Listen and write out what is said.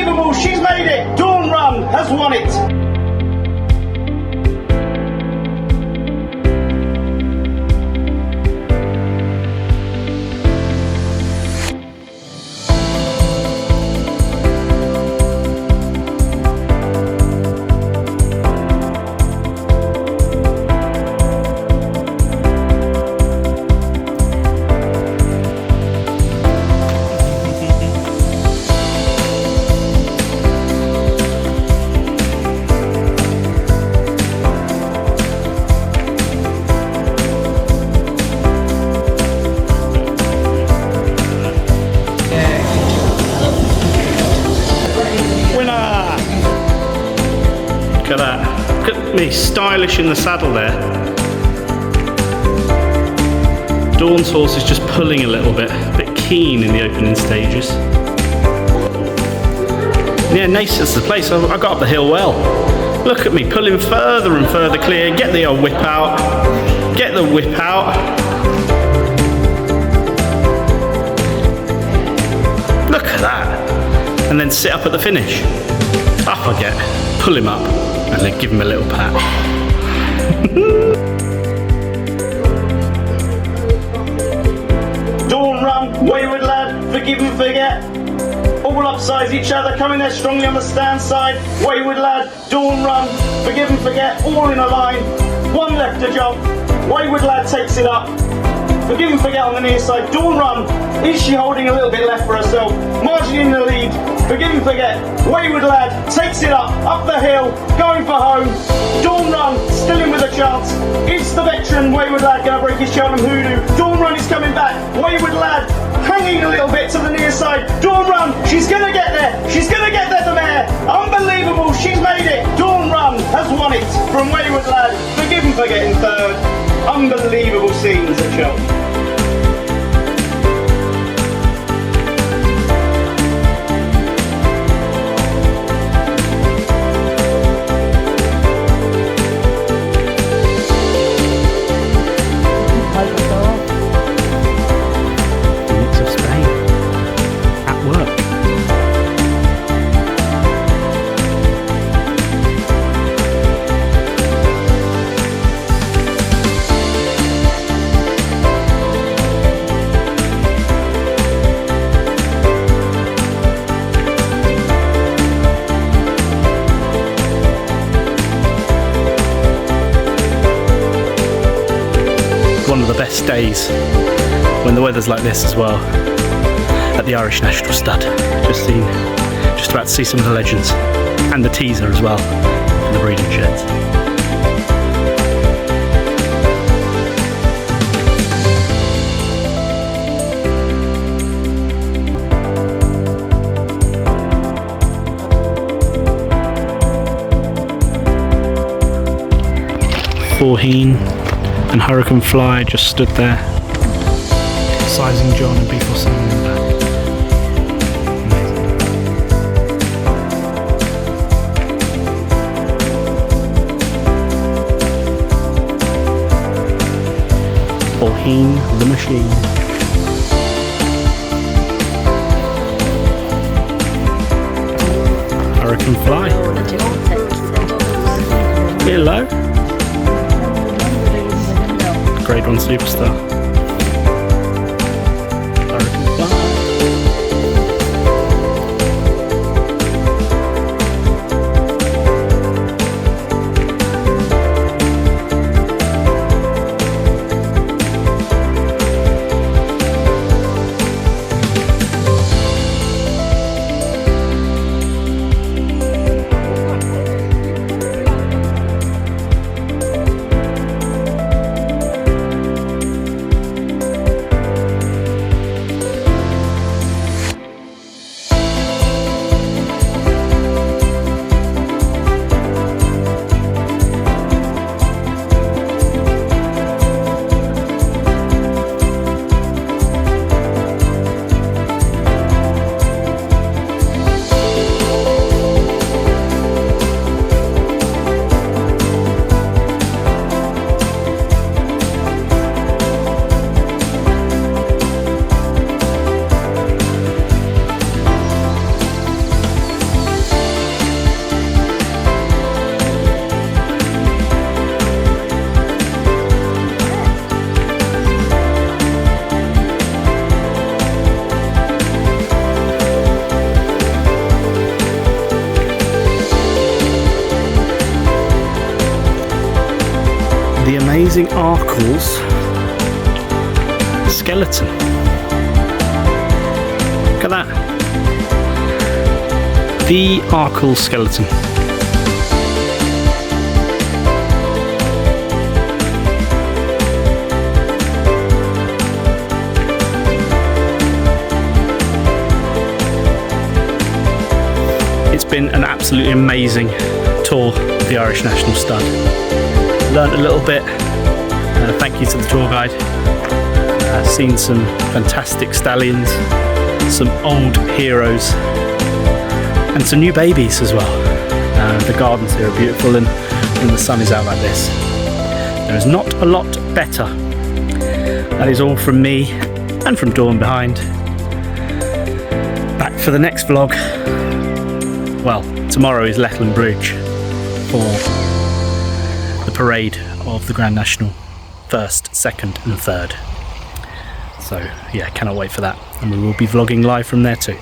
Unbelievable, she's made it. Dawn Run has won it. Look at that. Look at me, stylish in the saddle there. Dawn's horse is just pulling a little bit, a bit keen in the opening stages. Yeah, Naas is the place. I got up the hill well. Look at me, pulling further and further clear. Get the old whip out. Get the whip out. Look at that. And then sit up at the finish. Up I get. Pull him up. And then give him a little pat. Dawn Run, wayward lad, forgive and forget. All upsize each other, coming there strongly on the stand side. Wayward lad, Dawn Run, forgive and forget, all in a line. One left to jump. Wayward lad takes it up. Forgive and forget on the near side. Dawn Run, is she holding a little bit left for herself? Margin in the lead. Forgive and forget. Wayward lad takes it up the hill, going for home. Dawn Run still in with a chance. Is the veteran Wayward lad going to break his Cheltenham hoodoo? Dawn Run is coming back. Wayward lad hanging a little bit to the near side. Dawn Run, she's going to get there. She's going to get there, the mare. Unbelievable, she's made it. Dawn Run has won it from Wayward lad. Forgive and forget in third. Unbelievable scenes at Cheltenham. One of the best days when the weather's like this as well at the Irish National Stud. Just about to see some of the legends and the teaser as well in the breeding sheds. Faugheen and Hurricane Fly just stood there. Sizing John and Or Salmon in the back. Amazing. Faugheen, the machine. Hurricane Fly. Hello. Grade 1 superstar. Hurricane Fly. amazing Arkle's skeleton. Look at that. The Arkle skeleton. It's been an absolutely amazing tour of the Irish National Stud. Learned a little bit. Thank you to the tour guide. Seen some fantastic stallions, some old heroes, and some new babies as well. The gardens here are beautiful, and when the sun is out like this, there is not a lot better. That is all from me and from Dawn behind. Back for the next vlog. Well, tomorrow is Leckland Bridge for the parade of the Grand National, 1st, 2nd and 3rd. So yeah, cannot wait for that, and we will be vlogging live from there too.